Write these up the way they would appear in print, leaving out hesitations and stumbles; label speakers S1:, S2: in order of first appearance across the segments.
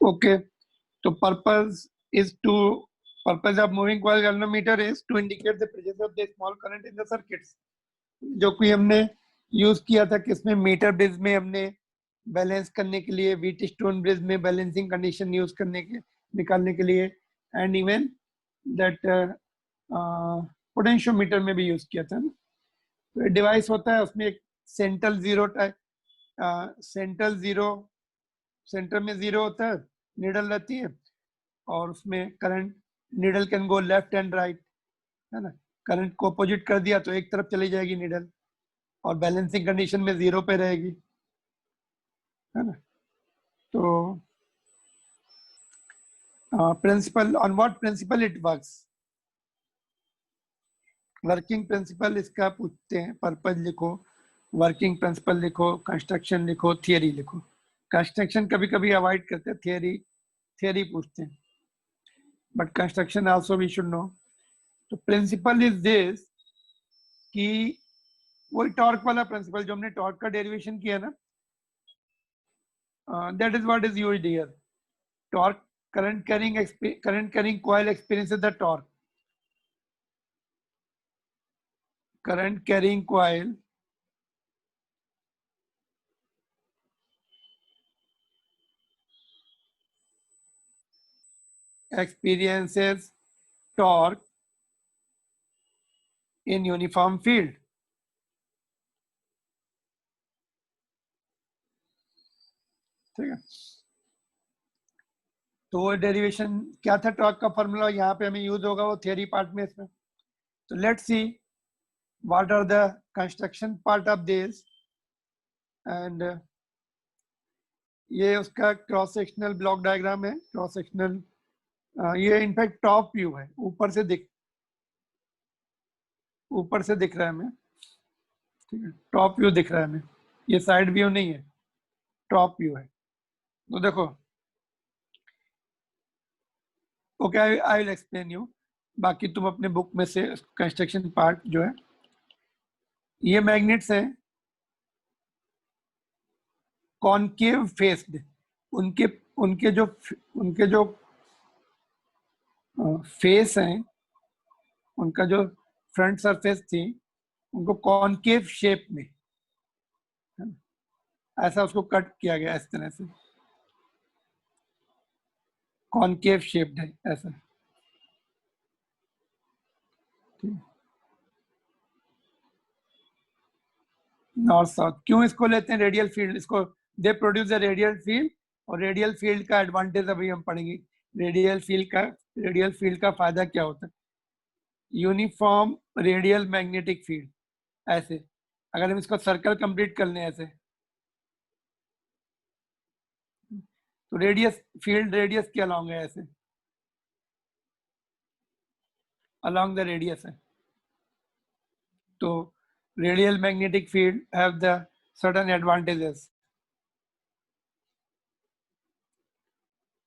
S1: Okay, so purpose of moving coil galvanometer is to indicate the presence of the small current in the circuits. जो कोई हमने use किया था किसमें, metre bridge में हमने बैलेंस करने के लिए, व्हीट स्टोन ब्रिज में बैलेंसिंग कंडीशन यूज करने के निकालने के लिए, एंड इवन दैट पोटेंशियोमीटर में भी यूज किया था ना। तो डिवाइस होता है, उसमें एक सेंट्रल जीरो सेंटर में जीरो होता है, नीडल रहती है, और उसमें current, needle can go left and right, है ना। करंट को अपोजिट कर दिया तो एक तरफ चली जाएगी नीडल, और बैलेंसिंग कंडीशन में जीरो पे रहेगी, है ना। तो principle, on what principle it works, working principle इसका पूछते हैं। पर्पज लिखो, वर्किंग प्रिंसिपल लिखो, कंस्ट्रक्शन लिखो, थियरी लिखो। कंस्ट्रक्शन कभी कभी अवॉइड करते हैं, थियरी पूछते हैं, but construction also we should know. तो प्रिंसिपल इज दिस कि वही टॉर्क वाला प्रिंसिपल जो हमने टॉर्क का डेरिवेशन किया ना, that is what is used here. Torque, current carrying coil experiences the torque. Current carrying coil experiences torque in uniform field. ठीक है, तो वो डेरिवेशन क्या था टॉर्क का फॉर्मूला, यहाँ पे हमें यूज होगा वो थियरी पार्ट में इसमें। तो let's see what are the construction part of this, and ये उसका क्रॉस सेक्शनल ब्लॉक डायग्राम है। क्रॉस सेक्शनल, ये इनफैक्ट टॉप व्यू है, ऊपर से दिख रहा है हमें। ठीक है, टॉप व्यू दिख रहा है हमें, ये साइड व्यू नहीं है, टॉप व्यू है। तो देखो, okay, I will explain you. बाकी तुम अपने बुक में से कंस्ट्रक्शन पार्ट जो है, ये मैग्नेट्स हैं कॉनकेव फेस्ड, उनके उनके जो फेस हैं, उनका जो फ्रंट सरफेस थी, उनको कॉनकेव शेप में, ऐसा उसको कट किया गया इस तरह से, कॉनकेव शेप्ड है ऐसा। नॉर्थ साउथ क्यों इसको लेते हैं, रेडियल फील्ड, इसको they produce the radial field, और रेडियल फील्ड का एडवांटेज अभी हम पढ़ेंगे। रेडियल फील्ड का फायदा क्या होता है, यूनिफॉर्म रेडियल मैग्नेटिक फील्ड। ऐसे अगर हम इसको सर्कल कंप्लीट कर लें ऐसे, तो रेडियस के अलोंग है, ऐसे अलोंग द रेडियस है। तो radial magnetic field have the certain advantages,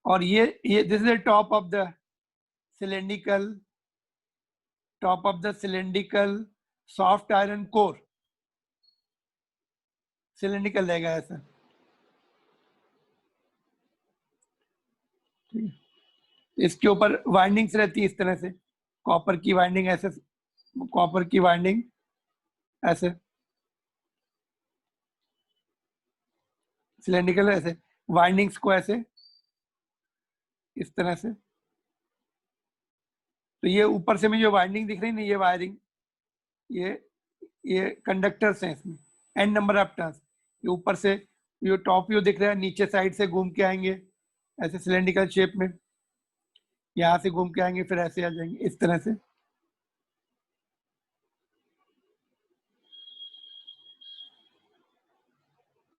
S1: और ये this is the top of the cylindrical soft iron core, cylindrical रहेगा ऐसा। इसके ऊपर वाइंडिंग्स रहती है इस तरह से, कॉपर की वाइंडिंग ऐसे, कॉपर की वाइंडिंग ऐसे सिलेंड्रिकल, ऐसे वाइंडिंग्स को ऐसे इस तरह से। तो ये ऊपर से में जो वाइंडिंग दिख रही है ना, ये वायरिंग, ये कंडक्टर्स हैं इसमें, एन नंबर ऑफ टर्न्स। ये ऊपर से ये टॉप व्यू दिख रहा है, नीचे साइड से घूम के आएंगे ऐसे सिलेंड्रिकल शेप में, यहाँ से घूम के आएंगे, फिर ऐसे आ जाएंगे इस तरह से।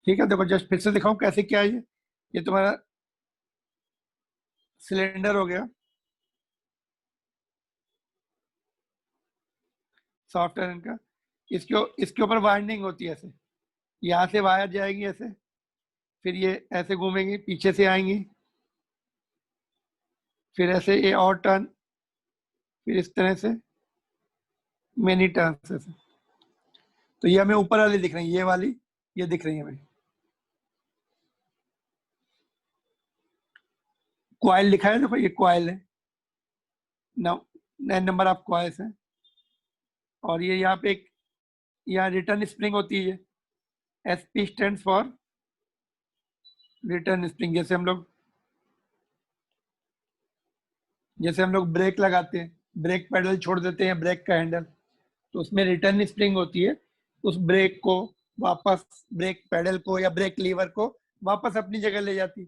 S1: ठीक है, देखो जस्ट फिर से दिखाऊं कैसे क्या है। ये तुम्हारा सिलेंडर हो गया सॉफ्ट आयरन का, इसके ऊपर वाइंडिंग होती है ऐसे, यहाँ से वायर जाएगी ऐसे, फिर ये ऐसे घूमेंगे, पीछे से आएंगी, फिर ऐसे ये और टर्न, फिर इस तरह से मेनी टर्न्स ऐसे। तो ये हमें ऊपर वाली दिख रही है, ये वाली ये दिख रही है हमें। कॉइल लिखा है, देखो ये कॉइल है, 9 नंबर ऑफ कॉइल्स है, और ये यहाँ पे एक यहाँ रिटर्न स्प्रिंग होती है, SP stands for return spring. जैसे हम लोग ब्रेक लगाते हैं, ब्रेक पेडल छोड़ देते हैं, ब्रेक का हैंडल, तो उसमें रिटर्न स्प्रिंग होती है, उस ब्रेक को वापस, ब्रेक पेडल को या ब्रेक लीवर को वापस अपनी जगह ले जाती है।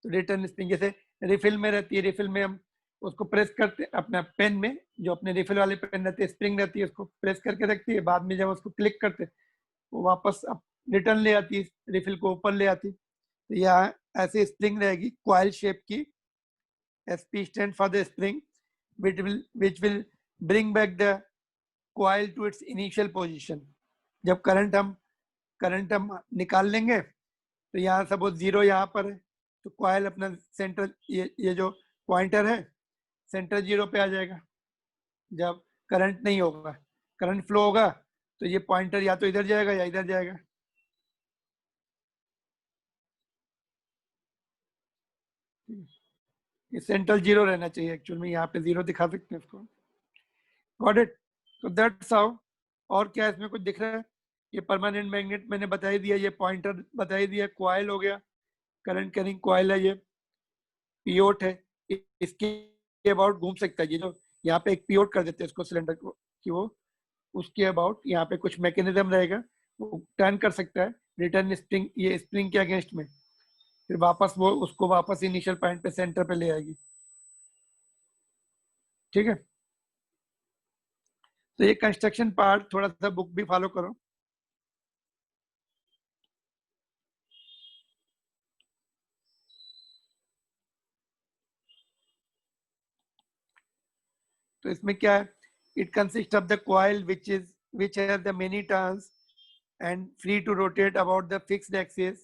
S1: तो रिटर्न स्प्रिंग जैसे रिफिल में रहती है, रिफिल में हम उसको प्रेस करते, अपना पेन में जो अपने रिफिल वाले पेन रहते हैं, स्प्रिंग रहती है, उसको प्रेस करके रखती है, बाद में जब उसको क्लिक करते वो वापस रिटर्न ले आती है, रिफिल को ऊपर ले आती है। तो यहाँ ऐसे स्प्रिंग रहेगी क्वाइल शेप की, SP stand for the spring, which will bring back the coil to its initial position. जब करंट हम निकाल लेंगे, तो यहाँ सपोज 0 यहाँ पर है, तो कॉइल अपना सेंटर, ये जो पॉइंटर है सेंटर 0 पे आ जाएगा। जब करंट नहीं होगा, करंट फ्लो होगा, तो ये पॉइंटर या तो इधर जाएगा या इधर जाएगा। ये सेंट्रल 0 रहना चाहिए, एक्चुअल में यहाँ पे 0 दिखा सकते हैं इसको। Got it? तो दैट्स हाउ। और क्या इसमें कुछ दिख रहा है? ये परमानेंट मैग्नेट मैंने बता ही दिया, ये पॉइंटर बता ही दिया, कॉइल हो गया, करंट कैरिंग कॉइल है, ये पियोट है, इसके अबाउट घूम सकता है। ये जो यहाँ पे एक पियोट कर देते हैं इसको, सिलेंडर को, कि वो उसके अबाउट यहाँ पे कुछ मैकेनिज्म रहेगा, वो टर्न कर सकता है रिटर्न स्प्रिंग, ये स्प्रिंग के अगेंस्ट में, फिर वापस वो उसको वापस इनिशियल पॉइंट पे सेंटर पे ले आएगी। ठीक है, तो ये कंस्ट्रक्शन पार्ट थोड़ा सा बुक भी फॉलो करो। तो इसमें क्या है, it consist of the coil which has the many turns and free to rotate about the fixed axis.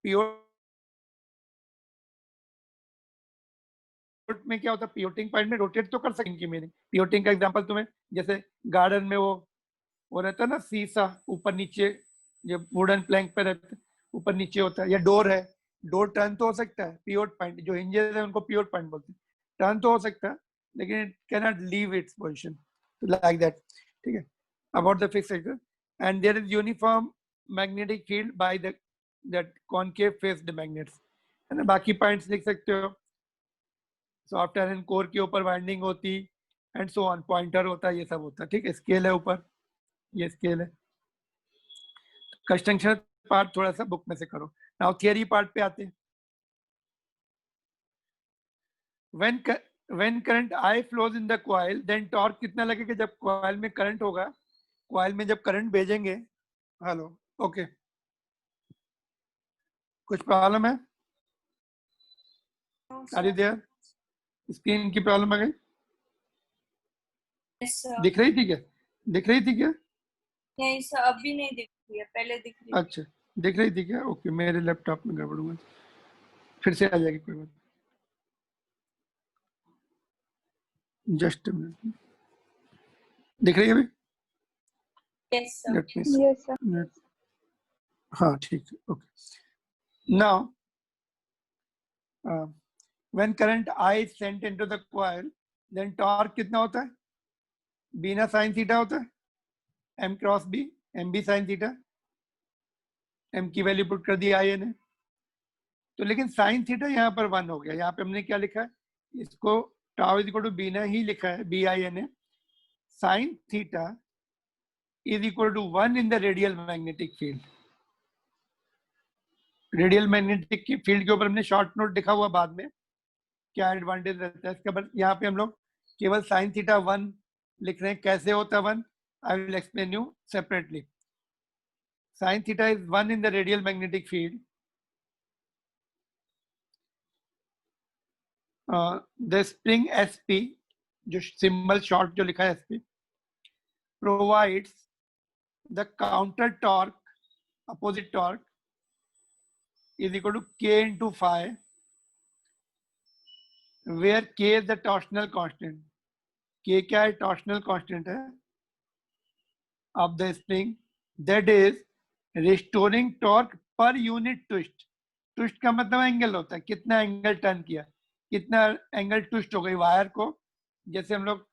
S1: Pivot में क्या होता है, पिवोटिंग पॉइंट में रोटेट तो कर सकेंगे। मीनिंग पिवोटिंग का एग्जांपल तुम्हें, जैसे गार्डन में वो रहता है ना सीसा, ऊपर नीचे, जो वुडन प्लैंक पे रहता है, ऊपर नीचे होता है, या डोर है, डोर टर्न तो हो सकता है, पिवोट पॉइंट जो हिंजेस है उनको पिवोट पॉइंट बोलते हैं, टर्न तो हो सकता है लेकिन it can not leave its position, like that. ठीक है, about the fixed axis and there is uniform magnetic field by the that concave faced magnets, है ना। बाकी पॉइंट्स लिख सकते हो, सॉफ्ट आयरन कोर के ऊपर वाइंडिंग होती, एंड सो ऑन, पॉइंटर होता है, ये सब होता है। ठीक है, स्केल है ऊपर, ये स्केल है। कंस्ट्रक्शन पार्ट थोड़ा सा बुक में से करो। नाउ थियरी पार्ट पे आते हैं। When current I flows in the coil, then torque कितना लगेगा जब कॉइल में करंट होगा, कॉइल में जब करंट भेजेंगे। हेलो, ओके, कुछ प्रॉब्लम है? Are you there? स्क्रीन की प्रॉब्लम आ गई? दिख रही थी क्या? दिख रही थी क्या?
S2: नहीं सर, अभी नहीं दिख रही है, पहले दिख रही
S1: अच्छा, दिख रही थी क्या? ओके, मेरे लैपटॉप में गड़बड़ हुआ, फिर से आ जाएगी, कोई बात। जस्ट मिनट, दिख रही है अभी?
S2: Yes sir.
S1: Let me see.
S3: Yes, sir.
S1: हाँ ठीक है, okay. Now when current I sent into the coil, then torque कितना होता है? बी ना साइन थीटा होता है, M cross B, M B sine theta, M की वैल्यू पुट कर दी आई ने। तो लेकिन साइन थीटा यहाँ पर 1 हो गया, यहाँ पे हमने क्या लिखा है, इसको tau is equal to B ना ही लिखा है, B I N A. Sine theta is equal to 1 in the radial magnetic field. Radial magnetic की फील्ड के ऊपर हमने शॉर्ट नोट लिखा हुआ, बाद में क्या एडवांटेज रहता है इसका, बट यहाँ पे हम लोग केवल साइन थीटा 1 लिख रहे हैं। कैसे होता है 1? आई will explain you separately. Sign theta is 1 in the radial magnetic field. The spring SP, जो सिंबल शॉर्ट जो लिखा है SP, provides the counter torque, opposite torque is equal to K into phi, where K is the torsional constant. K क्या है? torsional constant है of the spring, that is restoring torque per unit twist. Twist का मतलब angle होता है, कितना angle turn किया, कितना एंगल ट्विस्ट हो गई वायर को। जैसे हम लोग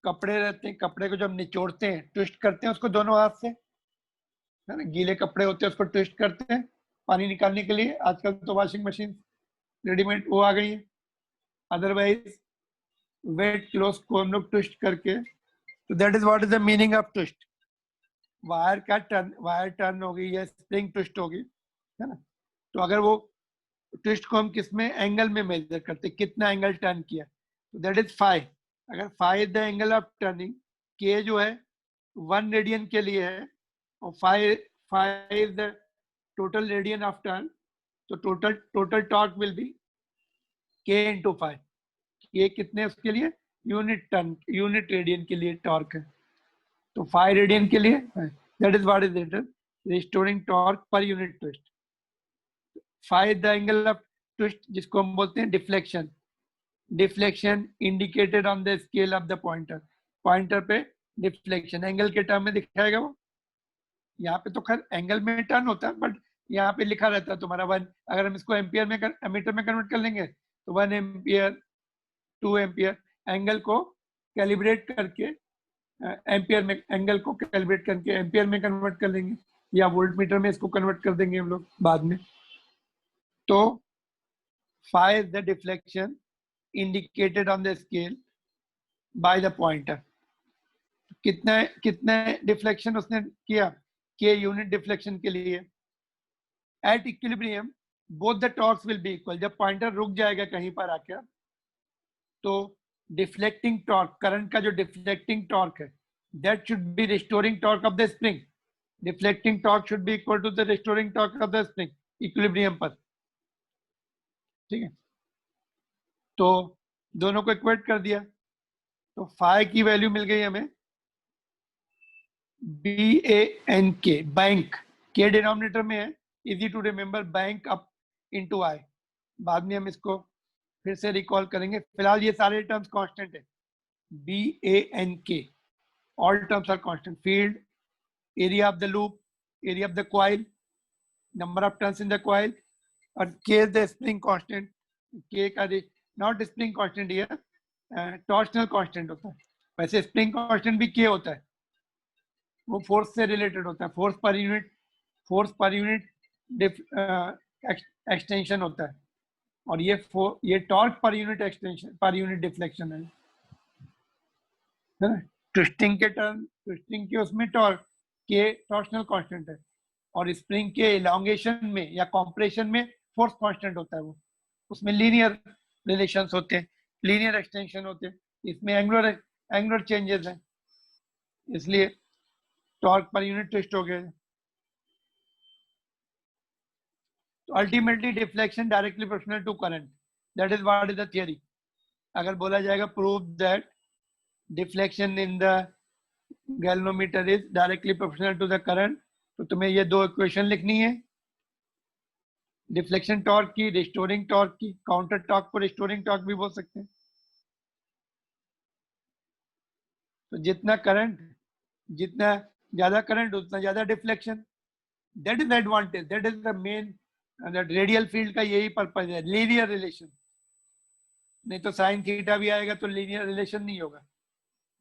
S1: कपड़े रहते हैं, कपड़े को जब निचोड़ते हैं ट्विस्ट करते हैं उसको दोनों हाथ से, है ना। गीले कपड़े होते हैं उसको ट्विस्ट करते हैं पानी निकालने के लिए। आजकल तो वॉशिंग मशीन रेडीमेड वो आ गई है। अदरवाइज वेट क्लोथ को हम लोग ट्विस्ट करके, तो that is what is the meaning of twist. Wire turn होगी या स्प्रिंग ट्विस्ट होगी, है ना। तो अगर वो ट्विस्ट को हम किस में, एंगल में मेजर करते, कितना एंगल टर्न किया, तो दैट इज फाइव। अगर five is the angle of turning, के जो है 1 रेडियन के लिए है, और five five is the total radian of turn, तो टोटल टॉर्क विल बी के इंटू फाइव। ये कितने उसके लिए, यूनिट टर्न, यूनिट रेडियन के लिए टॉर्क है, तो 5 रेडियन के लिए that is what is it, restoring torque per unit twist. 5 the angle of twist, जिसको हम बोलते हैं deflection. Deflection indicated on the scale of the pointer, pointer पे डिफ्लेक्शन एंगल के टर्म में दिखाएगा वो। यहाँ पे तो खैर एंगल में टर्न होता है, बट यहाँ पे लिखा रहता है तुम्हारा 1। अगर हम इसको एम्पियर में मीटर में कन्वर्ट कर लेंगे तो 1 एम्पियर 2 एम्पियर, एंगल को कैलिब्रेट करके एम्पियर में, एंगल को कैलिब्रेट करके एम्पियर में कन्वर्ट कर लेंगे, या वोल्ट मीटर में इसको कन्वर्ट कर देंगे हम लोग बाद में। तो 5 is the deflection indicated on the scale by the pointer। कितने कितने डिफ्लेक्शन उसने किया, के यूनिट डिफ्लेक्शन के लिए। At equilibrium both the torques will be equal. जब पॉइंटर रुक जाएगा कहीं पर आकर, तो डिफ्लेक्टिंग टॉर्क, करंट का जो डिफ्लेक्टिंग टॉर्क है, that should be restoring torque of the spring. Deflecting torque should be equal to the restoring torque of the spring equilibrium पर, ठीक है। तो दोनों को इक्वेट कर दिया, तो फाइव की वैल्यू मिल गई हमें BANK, बैंक, के डिनोमिनेटर में है, easy to remember, bank up into I. बाद में हम इसको फिर से रिकॉल करेंगे, फिलहाल ये सारे टर्म्स कांस्टेंट है। BANK, all terms are constant. Field, area of the loop, area of the coil, number of turns in the coil, और K is the spring constant. K का नॉट स्प्रिंग कांस्टेंट, ये torsional constant होता है। वैसे spring constant भी K होता है, वो फोर्स से रिलेटेड होता है, फोर्स पर यूनिट एक्सटेंशन होता है, और ये torque per unit extension, per unit deflection है ना। ट्विस्टिंग के उसमें टॉर्क के टॉर्शनल कांस्टेंट है, और स्प्रिंग के इलांगेशन में या कॉम्प्रेशन में फोर्स कांस्टेंट होता है। वो उसमें लीनियर रिलेशंस होते हैं, लीनियर एक्सटेंशन होते हैं, इसमें एंगुलर चेंजेस हैं, इसलिए टॉर्क पर यूनिट ट्विस्ट हो गया। तो ultimately deflection directly proportional to current, that is what is the theory. अगर बोला जाएगा prove that deflection in the galvanometer is directly proportional to the current, तो तुम्हें ये दो इक्वेशन लिखनी है, डिफ्लेक्शन टॉर्क की, रिस्टोरिंग टॉर्क की। काउंटर टॉर्क को रिस्टोरिंग टॉर्क भी बोल सकते हैं। तो जितना ज्यादा करंट उतना ज्यादा deflection, that is advantage, that is the main, radial field का यही पर्पज है, लीनियर रिलेशन। नहीं तो साइन थीटा भी आएगा तो लीनियर रिलेशन नहीं होगा।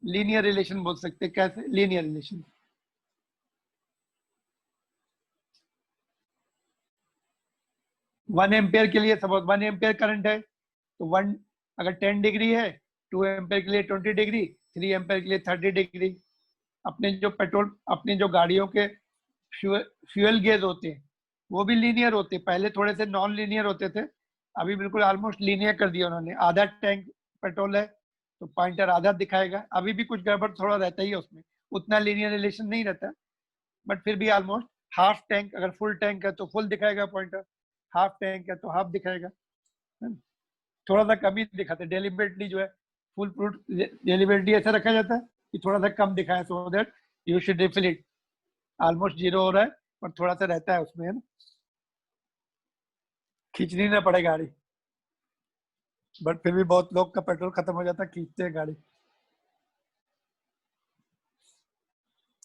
S1: लीनियर रिलेशन बोल सकते, कैसे लीनियर रिलेशन। वन एम्पियर के लिए, सपोज 1 एम्पियर करंट है, तो वन अगर 10 डिग्री है, 2 एम्पियर के लिए 20 डिग्री, 3 एम्पियर के लिए 30 डिग्री। अपने जो गाड़ियों के फ्यूल गेज होते हैं वो भी लीनियर होते हैं। पहले थोड़े से नॉन लीनियर होते थे, अभी बिल्कुल ऑलमोस्ट लीनियर कर दिया उन्होंने। आधा टैंक पेट्रोल है तो पॉइंटर आधा दिखाएगा, अभी भी कुछ गड़बड़ थोड़ा रहता ही है उसमें, उतना लीनियर रिलेशन नहीं रहता, बट फिर भी ऑलमोस्ट। हाफ टैंक, अगर फुल टैंक है तो फुल दिखाएगा पॉइंटर, हाफ टैंक है तो हाफ दिखाएगा, है ना? थोड़ा सा कम ही दिखाते, डेलिबरेटली जो है फुल प्रूफ, डेलिबरेटली ऐसा रखा जाता है कि थोड़ा सा कम दिखाए, so that you should refill it. Almost zero हो रहा है पर थोड़ा सा रहता है उसमें, है ना, खींचनी ना पड़े गाड़ी। बट फिर भी बहुत लोग का पेट्रोल खत्म हो जाता है, खींचते हैं गाड़ी।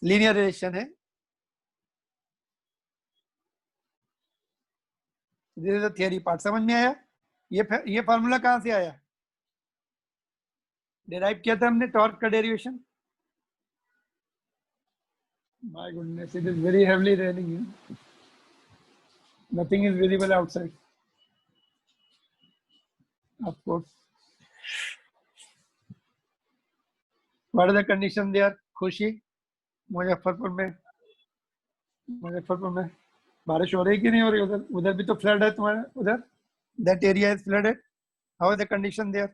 S1: लीनियर रिलेशन है। This is the theory part. समझ में आया? ये फार्मूला कहाँ से आया? डिराइव किया था हमने टॉर्क का derivation. My goodness, it is very heavily raining here, nothing is visible outside of course. What is the condition there? Khushi, Muzaffarpur में बारिश हो रही कि नहीं हो रही? उधर उधर भी तो फ्लड है तुम्हारे उधर, that area is flooded. How is the condition there?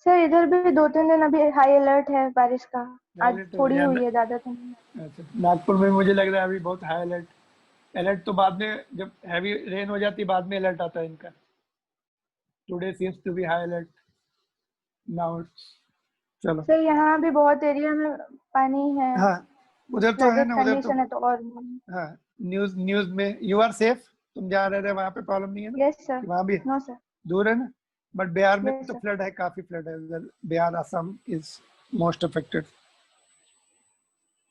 S3: Sir इधर भी 2-3 दिन अभी हाई अलर्ट है बारिश का। आज थोड़ी हुई है, ज्यादा तो नहीं।
S1: अच्छा, नागपुर में मुझे लग रहा है अभी बहुत हाई अलर्ट। अलर्ट तो बाद में, जब हैवी रेन हो जाती है बाद में अलर्ट आता है इनका। Today seems to be high alert now. चलो
S3: सर यहाँ भी बहुत एरिया में पानी है।
S1: हाँ, उधर तो है
S3: फ्लडेड
S1: ना, उधर तो
S3: कंडीशन है तो और।
S1: हाँ। न्यूज में यू आर सेफ, तुम जहाँ रह रहे वहाँ पे प्रॉब्लम नहीं है ना?
S3: Yes sir.
S1: वहाँ भी
S3: नो सर।
S1: दूर है ना? बट बिहार में
S3: Yes,
S1: तो
S3: sir.
S1: फ्लड है, काफी फ्लड है उधर। Bihar, Assam is most affected.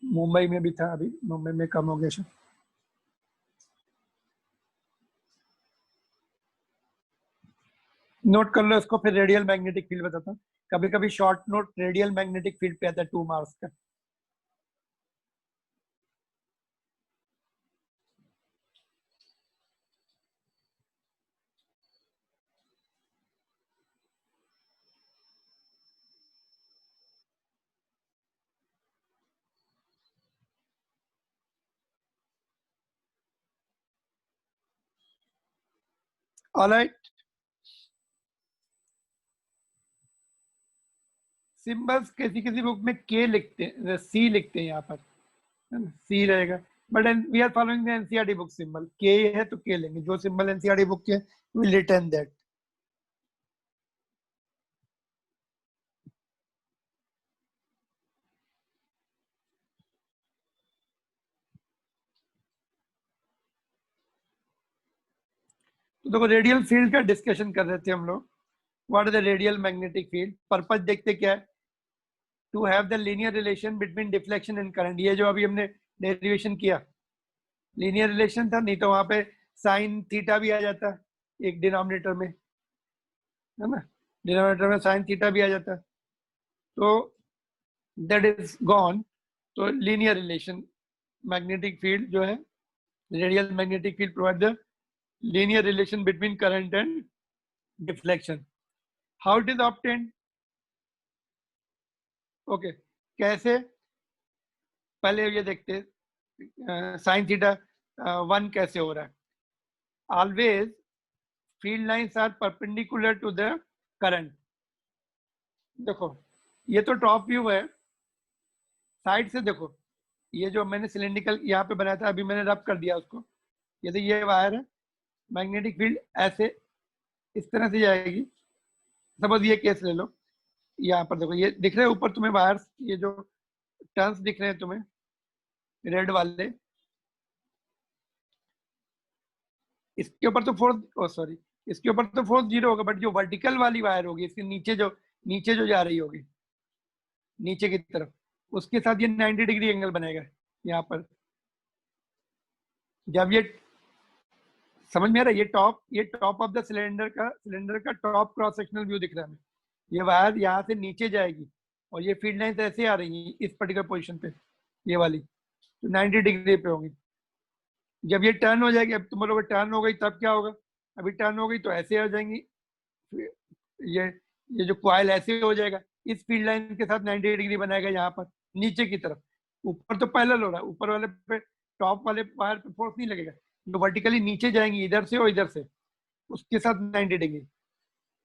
S1: Mumbai में भी था, अभी मुंबई में कम हो गया शायद। नोट कर लो इसको, फिर रेडियल मैग्नेटिक फील्ड बताता हूँ। कभी कभी short note radial magnetic field पे आता है 2 मार्क्स का। ऑलराइट, सिंबल्स किसी किसी बुक में के लिखते हैं, सी लिखते हैं यहाँ पर, है ना? सी रहेगा। But we are following the NCERT book symbol. K है तो के लेंगे, जो सिंबल एनसीईआरटी बुक के विल रिटर्न दैट। तो देखो, रेडियल फील्ड का डिस्कशन कर रहे थे हम लोग। What is the radial magnetic field? Purpose देखते क्या है? To have the linear relation between deflection and current. ये जो अभी हमने डेरिवेशन किया, लीनियर रिलेशन था, नहीं तो वहां पे साइन थीटा भी आ जाता एक डिनोमिनेटर में, है ना? डिनोमिनेटर में साइन थीटा भी आ जाता, तो दैट इज गॉन। तो लीनियर रिलेशन, मैग्नेटिक फील्ड जो है, radial magnetic field provide the linear relation between current and deflection. How it is obtained? Okay, कैसे? पहले ये देखते साइन थीटा 1 कैसे हो रहा है। Always field lines are perpendicular to the current. देखो, ये तो टॉप व्यू है, साइड से देखो। ये जो मैंने सिलेंड्रिकल यहाँ पे बनाया था, अभी मैंने रब कर दिया उसको। ये तो ये वायर है, मैग्नेटिक फील्ड ऐसे इस तरह से जाएगी। सपोज ये केस ले लो, यहाँ पर देखो, ये दिख रहे हैं ऊपर तुम्हें वायर्स, ये जो टर्न्स दिख रहे हैं तुम्हें रेड वाले, इसके ऊपर तो फोर्स, सॉरी, इसके ऊपर तो फोर्स 0 होगा, बट जो वर्टिकल वाली वायर होगी, इसके नीचे जो जा रही होगी नीचे की तरफ, उसके साथ ये 90 डिग्री एंगल बनेगा यहाँ पर। जब ये समझ में आ रहा है, ये टॉप ऑफ द सिलेंडर का टॉप क्रॉस सेक्शनल व्यू दिख रहा है हमें। ये वायर यहाँ से नीचे जाएगी और ये फील्ड लाइंस ऐसे आ रही है इस पर्टिकुलर पोजीशन पे, ये वाली तो 90 डिग्री पे होगी। जब ये टर्न हो जाएगी, अब तुम बोलोगे टर्न हो गई तब क्या होगा? अभी टर्न हो गई तो ऐसे आ जाएंगी, ये ये जो कॉइल ऐसे हो जाएगा, इस फील्ड लाइन के साथ 90 डिग्री बनाएगा यहाँ पर नीचे की तरफ। ऊपर तो पैरेलल हो रहा है, ऊपर वाले पे, टॉप वाले वायर पे फोर्स नहीं लगेगा। जो वर्टिकली नीचे जाएंगी इधर से और इधर से, उसके साथ 90 डिग्री।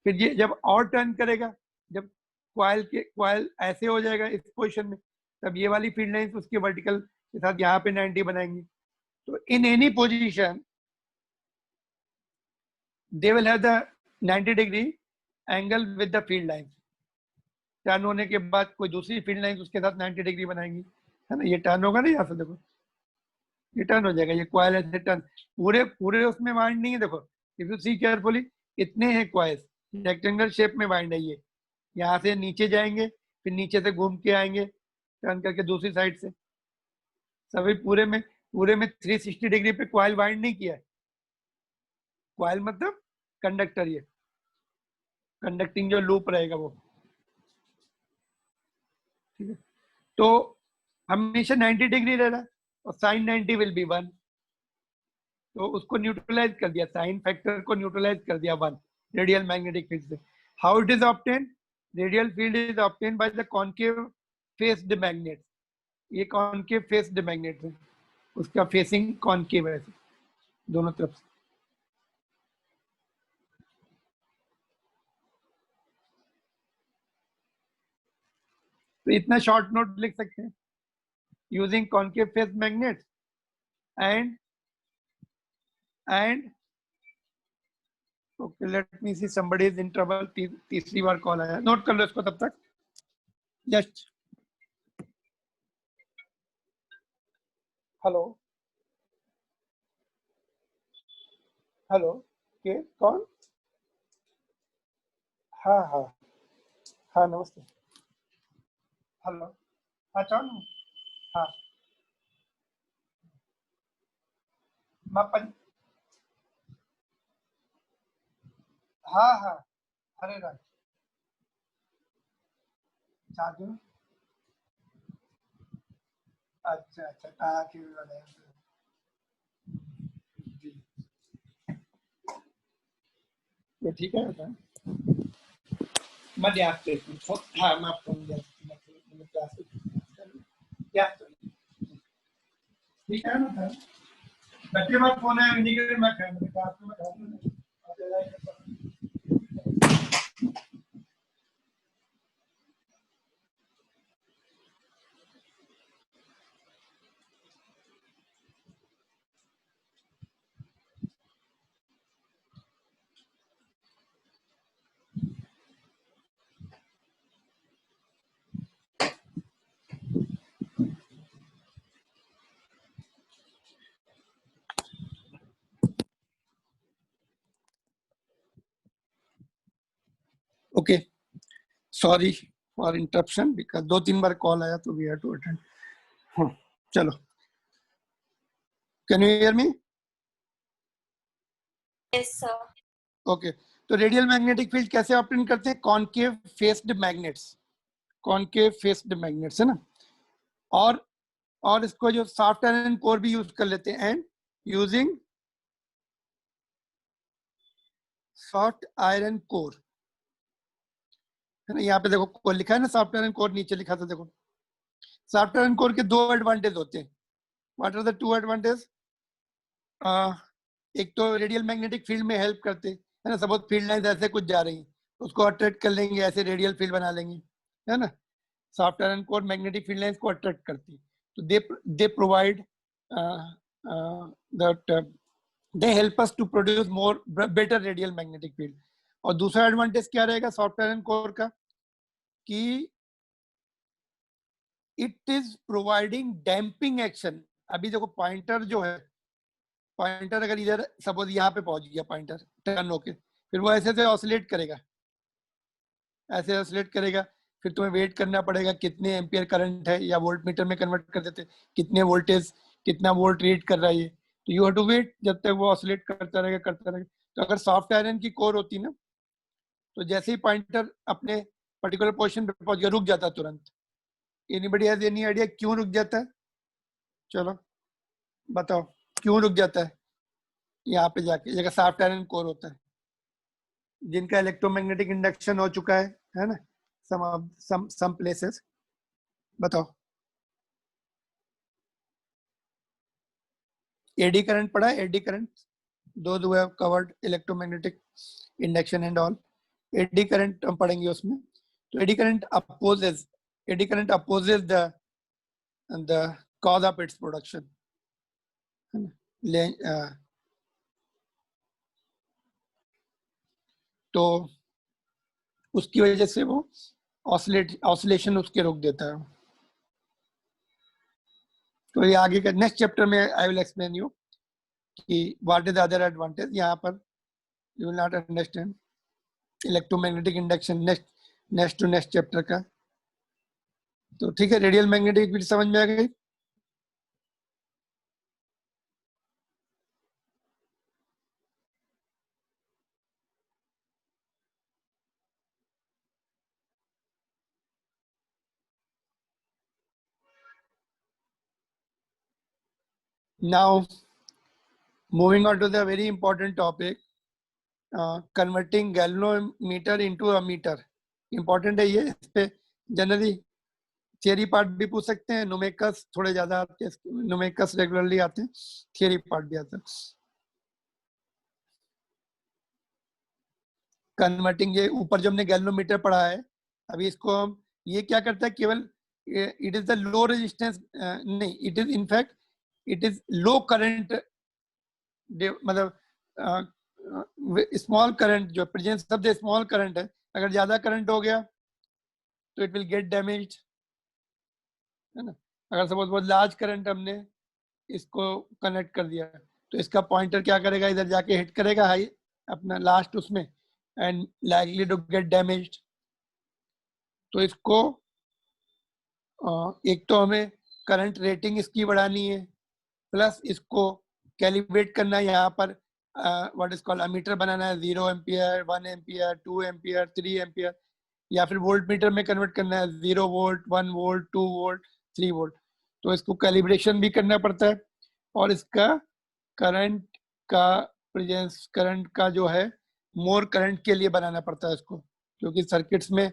S1: फिर ये जब और टर्न करेगा, जब कॉइल ऐसे हो जाएगा इस पोजिशन में, तब ये वाली फील्ड लाइन उसके वर्टिकल के साथ यहाँ पे 90 बनाएंगी। तो in any position they will have the 90 degree angle with the field line. Turn होने के बाद कोई दूसरी फील्ड लाइन उसके साथ 90 डिग्री बनाएंगी, है ना? ये टर्न होगा ना, यहाँ से देखो ये टर्न हो जाएगा, ये कॉइल ऐसे टर्न, पूरे पूरे उसमें वाइंड नहीं है। देखो इफ यू सी केयरफुली, इतने हैं कॉइल्स, रेक्टेंगल शेप में वाइंड है ये। यहाँ से नीचे जाएंगे, फिर नीचे से घूम के आएंगे टर्न करके दूसरी साइड से। सभी पूरे में 360 डिग्री पे कॉइल वाइंड नहीं किया है, कॉइल मतलब कंडक्टर, ये कंडक्टिंग जो लूप रहेगा वो, ठीक है। तो हमेशा 90 डिग्री रह रहा है और साइन 90 विल बी 1, तो उसको न्यूट्रलाइज कर दिया, साइन फैक्टर को न्यूट्रलाइज कर दिया 1 रेडियल मैग्नेटिक फील्ड से। How it is obtain? Radial field is obtain by the concave faced magnet. ये कॉन्केव फेस्ड मैग्नेट है, उसका फेसिंग कॉन्केव है दोनों तरफ से। तो इतना शॉर्ट नोट लिख सकते हैं, using concave face magnet and okay, late me C somebody is in trouble. तीसरी बार कॉल आया, नोट कर लो इसको तब तक। जस्ट हेलो हेलो, के कौन? हाँ हाँ हाँ, नमस्ते। हेलो, हाँ कौन? हाँ मैं हाँ हाँ, अरे राज जादू, अच्छा अच्छा, कहाँ की वाले हैं? जी, तो ठीक है बेटा, मैं ध्यान देती हूँ। हाँ मैं आपको क्लास क्या, ठीक है ना सर? बच्चे बात फोन है इंडिकेटर, मैं क्लास में खा लूँ। Okay, sorry for interruption, because 2-3 bar call आया तो वी हैव टू अटेंड। चलो, can you hear me?
S2: Yes sir.
S1: Okay, तो रेडियल मैग्नेटिक फील्ड कैसे ऑब्टेन करते हैं? Concave faced magnets, concave faced magnets है ना। और इसको जो सॉफ्ट आयरन कोर भी यूज कर लेते हैं, and using soft iron core, है ना। यहाँ पे देखो कोर लिखा है ना, सॉफ्ट आयरन कोर नीचे लिखा था, देखो। सॉफ्ट आयरन कोर के 2 एडवांटेज होते हैं। What are the 2 advantage? एक तो रेडियल मैग्नेटिक फील्ड में हेल्प करते है ना, सपोज फील्ड लाइंस ऐसे कुछ जा रही हैं, उसको अट्रैक्ट कर लेंगे, ऐसे रेडियल फील्ड बना लेंगे, है ना। Soft iron core magnetic field lines को अट्रैक्ट करती है, तो they provide that, they help us to produce more better radial magnetic field. और दूसरा एडवांटेज क्या रहेगा सॉफ्ट आयरन कोर का, कि it is providing damping action. अभी देखो पॉइंटर जो है, पॉइंटर अगर इधर सपोज यहाँ पे पहुंच गया पॉइंटर टर्न होके, फिर वो ऐसे से ऑसिलेट करेगा, ऐसे ऑसिलेट करेगा। फिर तुम्हें वेट करना पड़ेगा कितने एम्पियर करंट है, या वोल्ट मीटर में कन्वर्ट कर देते, कितने वोल्टेज, कितना वोल्ट रीड कर रहा है ये, तो यू हैव टू वेट जब तक वो ऑसिलेट करता रहेगा करता रहेगा। तो अगर सॉफ्ट आयरन की कोर होती ना, तो जैसे ही पॉइंटर अपने पर्टिकुलर पोजिशन पे पहुंच गया, रुक जाता तुरंत। एनीबडी हैज एनी आइडिया क्यों रुक जाता है? चलो बताओ, क्यों रुक जाता है? यहाँ पे जाके जगह सॉफ्ट आयरन कोर होता है, जिनका इलेक्ट्रोमैग्नेटिक इंडक्शन हो चुका है ना, सम प्लेसेस। बताओ, एडी करंट पढ़ा है? Eddy current, those who have covered electromagnetic induction and all, eddy current हम पढ़ेंगे उसमें। तो eddy current opposes the cause of its production, है ना। तो उसकी वजह से वो ऑसिलेशन उसके रोक देता है। तो ये आगे का नेक्स्ट चैप्टर में आई विल एक्सप्लेन यू कि व्हाट इज अदर एडवांटेज। यहाँ पर you will not understand electromagnetic induction next to next chapter का। तो ठीक है, रेडियल मैग्नेटिक फील्ड समझ में आ गई। Now, moving on to the very important topic, converting galvanometer into a meter. Important है ये, इस पे जनरली थियरी पार्ट भी पूछ सकते हैं, नुमेकस थोड़े ज्यादा आते हैं, नुमेकस रेगुलरली आते हैं, थियरी पार्ट भी आता है। कन्वर्टिंग, ये ऊपर जो हमने गैल्वेनोमीटर पढ़ा है, अभी इसको हम, ये क्या करता है, केवल it is the low resistance, नहीं, it is in fact it is low current, मतलब स्मॉल करंट, जो presence of the small current है, अगर ज्यादा करंट हो गया तो इट विल गेट डैमेज्ड, है ना। अगर सपोज बहुत लार्ज करंट हमने इसको कनेक्ट कर दिया तो इसका पॉइंटर क्या करेगा, इधर जाके हिट करेगा हाई अपना लास्ट उसमें, and likely to get damaged. तो इसको एक तो हमें करंट रेटिंग इसकी बढ़ानी है, प्लस इसको कैलिब्रेट करना है, यहाँ पर व्हाट इज कॉल्ड अमीटर बनाना है, 0 एम्पियर, 1 एम्पियर, 2 एम्पियर, 3 एम्पियर, या फिर वोल्ट मीटर में कन्वर्ट करना है, 0 वोल्ट, 1 वोल्ट, 2 वोल्ट, 3 वोल्ट। तो इसको कैलिब्रेशन भी करना पड़ता है, और इसका करंट का प्रेजेंस, करंट का जो है मोर करंट के लिए बनाना पड़ता है इसको, क्योंकि सर्किट्स में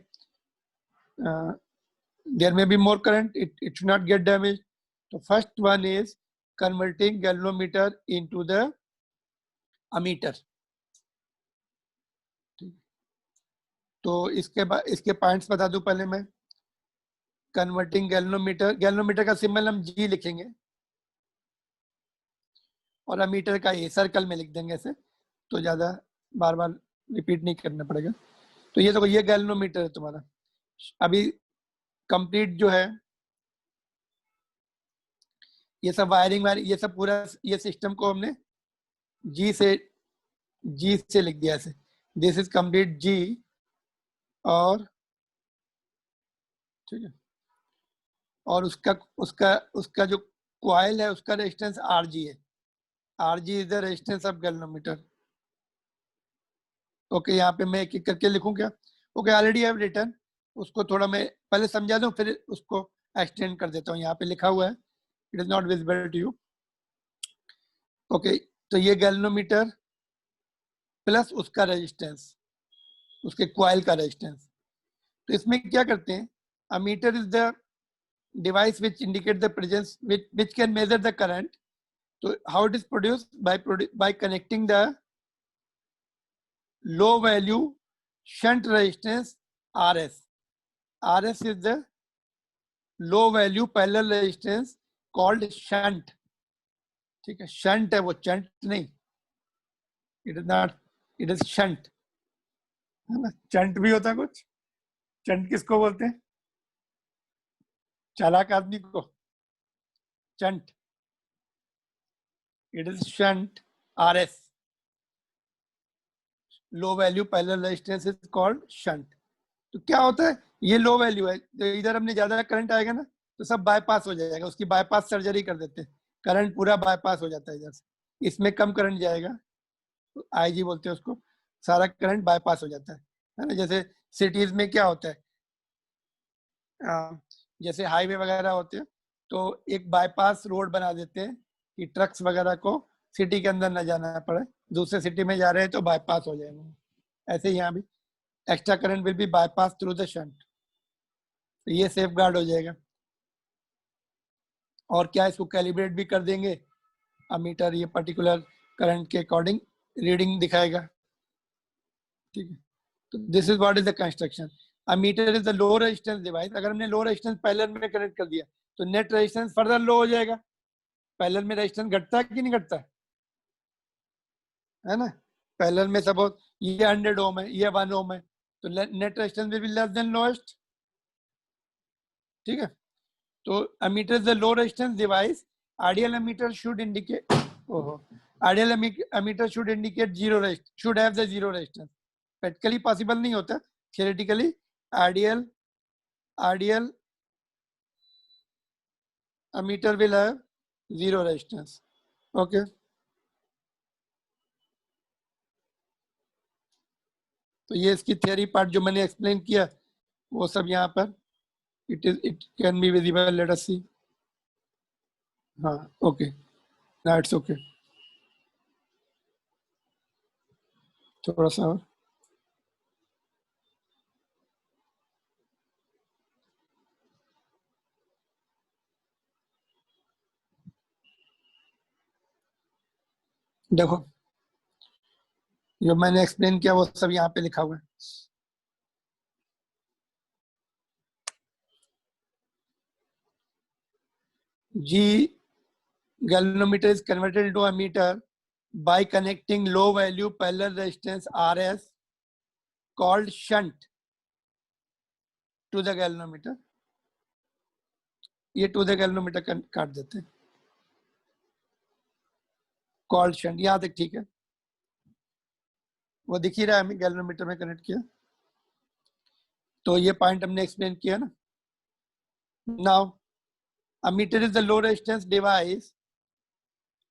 S1: there may be more current, it should not get damaged. So first one is converting galvanometer into the ammeter. तो इसके पॉइंट्स बता दूं पहले मैं। कन्वर्टिंग गैल्वेनोमीटर का सिंबल हम G लिखेंगे, और अमीटर का ए सर्कल में लिख देंगे ऐसे, तो ज्यादा बार बार रिपीट नहीं करना पड़ेगा। तो ये देखो, ये गैल्वेनोमीटर है तुम्हारा। अभी कंप्लीट जो है ये सब वायरिंग ये सब पूरा ये सिस्टम को हमने जी से लिख दिया ऐसे, दिस इज कंप्लीट जी, और ठीक है, और उसका जो कॉइल है उसका रेजिस्टेंस आर जी है, R G is the resistance of galvanometer. Okay, यहाँ पे मैं एक एक करके लिखूं क्या? Okay, already I have written, उसको थोड़ा मैं पहले समझा दूं, फिर उसको एक्सटेंड कर देता हूँ। यहाँ पे लिखा हुआ है, it is not visible to you. Okay, तो ये गैल्वेनोमीटर प्लस उसका रेजिस्टेंस, उसके कॉइल का रेजिस्टेंस। तो इसमें क्या करते हैं, ammeter is the device which indicate the presence, which can measure the current. तो how it is produced by connecting the low value shunt resistance RS. RS is the low value parallel resistance called shunt. ठीक है, shunt है वो, shunt नहीं, it is not, it is shunt, है ना। shunt भी होता है कुछ, shunt किसको बोलते हैं? चालाक आदमी को shunt, it is shunt RS, low value parallel resistance is called shunt. तो क्या होता है, ये लो वैल्यू है, तो इधर हमने ज्यादा करंट आएगा ना तो सब बाईपास हो जाएगा, उसकी बाईपास सर्जरी कर देते हैं, करंट पूरा बाईपास हो जाता है इधर से। इसमें कम करंट जाएगा, तो आईजी बोलते हैं उसको, सारा करंट बाईपास हो जाता है ना। जैसे सिटीज में क्या होता है, जैसे हाईवे वगैरह होते हैं तो एक बाईपास रोड बना देते हैं कि ट्रक्स वगैरह को सिटी के अंदर न जाना पड़े, दूसरे सिटी में जा रहे हैं तो बाईपास हो जाएगा। ऐसे यहाँ भी extra current will be bypass through the shunt, तो ये सेफ गार्ड हो जाएगा। और क्या, इसको कैलिब्रेट भी कर देंगे, अमीटर ये पर्टिकुलर करंट के अकॉर्डिंग रीडिंग दिखाएगा। ठीक है, तो this is what is the construction. Ammeter is the low resistance device. अगर हमने लो रेजिस्टेंस पैरेलल में कनेक्ट कर दिया तो नेट रेजिस्टेंस फर्दर लो हो जाएगा। पैरेलल में रेजिस्टेंस घटता है कि नहीं घटता है ना। पैरेलल में सपोज ये 100 ओम है, ये 1 ओम है, तो net resistance will be less than lowest. ठीक है, तो ammeter is the low resistance device. Ideal ammeter should indicate, ideal ammeter should indicate zero resistance, should have the zero resistance. Practically possible नहीं होता, theoretically ideal ammeter will have zero resistance. Okay, तो ये इसकी theory part जो मैंने explain किया वो सब यहाँ पर it can be visible, let us see. हाँ, ओके, दैट्स ओके, थोड़ा सा और। देखो जो मैंने एक्सप्लेन किया वो सब यहाँ पे लिखा हुआ है। G galvanometer is converted into a meter by connecting low value parallel resistance RS called shunt to the galvanometer. ये टू द galvanometer काट देते हैं, कॉल्ड शंट, यहाँ तक ठीक है, वो दिख ही रहा है हमें, galvanometer में कनेक्ट किया, तो ये पॉइंट हमने एक्सप्लेन किया ना। Now ammeter is the low resistance device.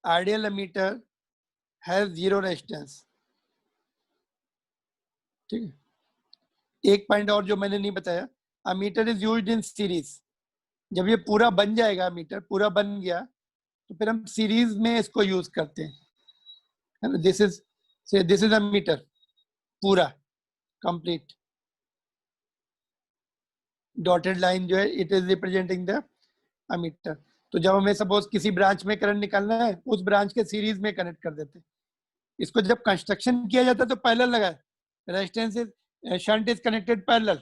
S1: Ideal ammeter has zero resistance. ठीक है, एक पॉइंट और जो मैंने नहीं बताया, ammeter is used in series. जब ये पूरा बन जाएगा, मीटर पूरा बन गया, तो फिर हम सीरीज में इसको यूज करते हैं, है ना। दिस इज अ मीटर पूरा कंप्लीट, डॉटेड लाइन जो है it is representing the ammeter. तो जब हमें सपोज किसी ब्रांच में करंट निकालना है, उस ब्रांच के सीरीज में कनेक्ट कर देते हैं। इसको जब कंस्ट्रक्शन किया जाता है तो पैरेलल लगाए, resistance is shunt is connected parallel.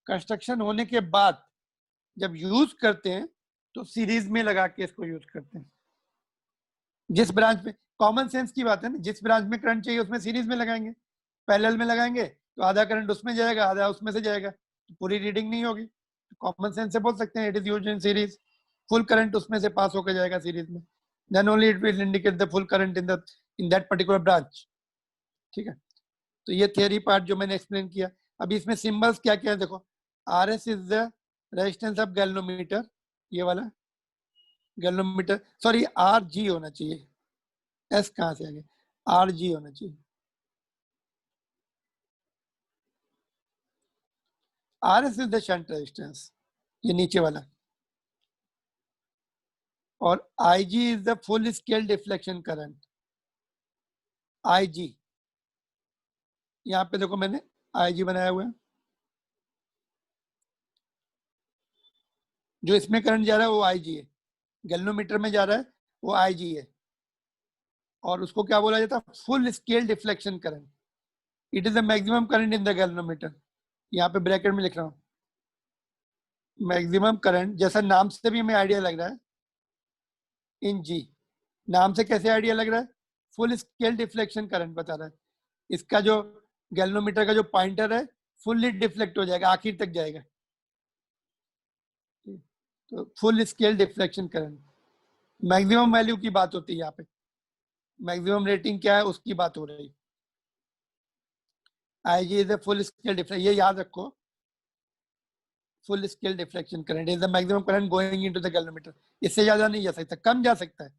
S1: Construction होने के बाद जब यूज करते हैं तो सीरीज में लगा के इसको यूज करते हैं। जिस ब्रांच में, कॉमन सेंस की बात है ना, जिस ब्रांच में करंट चाहिए उसमें सीरीज में लगाएंगे, पैरेलल में लगाएंगे तो आधा करंट उसमें जाएगा, आधा उसमें से जाएगा, तो पूरी रीडिंग नहीं होगी। कॉमन सेंस से बोल सकते हैं it is used in series, full current उसमें से पास होकर जाएगा सीरीज में, then only it will indicate the full current in that particular branch. ठीक है, तो ये थियरी पार्ट जो मैंने एक्सप्लेन किया। अभी इसमें सिंबल्स क्या क्या है देखो, are S is the resistance of galvanometer, ये वाला गैल्वेनोमीटर, सॉरी आर जी होना चाहिए, एस कहां से आ गया, आर जी होना चाहिए। R S is the shunt resistance, ये नीचे वाला, और I G is the full scale deflection current. I G, यहाँ पे देखो मैंने आई जी बनाया हुआ है, जो इसमें करंट जा रहा है वो आई जी है, गैल्वेनोमीटर में जा रहा है वो आई जी है, और उसको क्या बोला जाता है, full scale deflection current. It is the maximum current in the galvanometer, यहाँ पे ब्रैकेट में लिख रहा हूँ, मैक्सिमम करंट, जैसा नाम से भी हमें आइडिया लग रहा है, इन जी, नाम से कैसे आइडिया लग रहा है, फुल स्केल डिफ्लेक्शन करंट बता रहा है। इसका जो गैल्वेनोमीटर का जो पॉइंटर है फुल्ली डिफ्लेक्ट हो जाएगा, आखिर तक जाएगा, तो full scale deflection current, maximum value की बात होती है यहाँ पे, मैक्सिमम रेटिंग क्या है उसकी बात हो रही है। आई G is full scale deflection, ये याद रखो, full scale deflection current is the maximum current going into the galvanometer. इससे ज्यादा नहीं जा सकता, कम जा सकता है,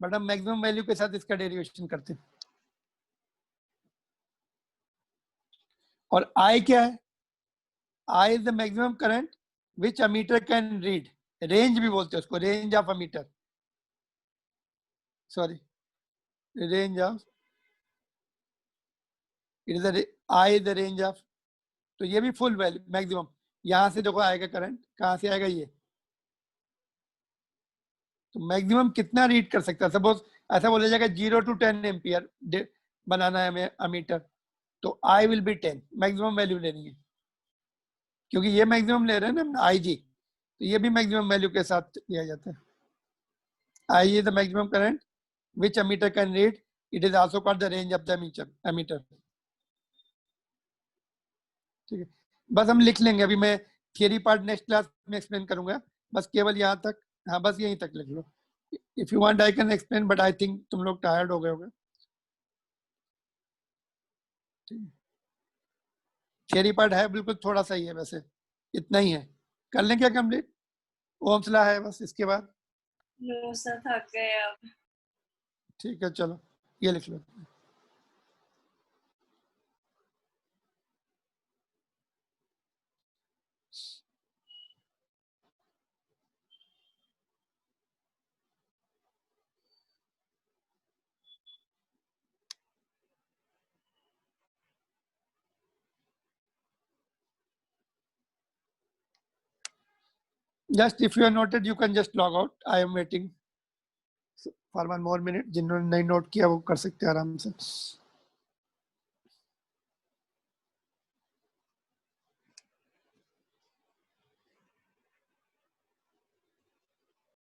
S1: बट हम मैक्सिमम वैल्यू के साथ इसका डेरिवेशन करते हैं। और आई क्या है, I is the maximum current which ammeter can read, range भी बोलते हैं उसको, range of ammeter, sorry range of, it is I the range of, तो ये भी फुल वैल्यू मैक्सिमम, यहां से देखो आएगा करंट, कहां से आएगा ये, तो मैक्सिमम कितना रीड कर सकता है, सपोज ऐसा बोला जाएगा 0 to 10 एम्पियर बनाना है हमें अमीटर, तो I will be 10, maximum value लेनी है, क्योंकि ये मैक्सिमम ले रहे हैं ना आई जी, तो ये भी मैक्सिमम वैल्यू के साथ लिया जाता है। I is the maximum current which ammeter can read, it is also called the range of the ammeter. ठीक है, बस हम लिख लेंगे, अभी मैं थियरी पार्ट नेक्स्ट क्लास में एक्सप्लेन करूंगा, बस केवल यहाँ तक, हाँ बस यहीं तक लिख लो, if you want I can explain, but I think तुम लोग टायर्ड हो गए होगे। थियरी पार्ट है बिल्कुल थोड़ा सा ही है वैसे, इतना ही है, कर लें क्या कंप्लीट, ओम्सला है बस इसके बाद।
S2: नो सर, थक गए अब।
S1: ठीक है चलो ये लिख लो। Just if you are noted, you can just log out. I am waiting for one more minute. जिन्होंने नहीं नोट किया वो कर सकते हैं आराम से.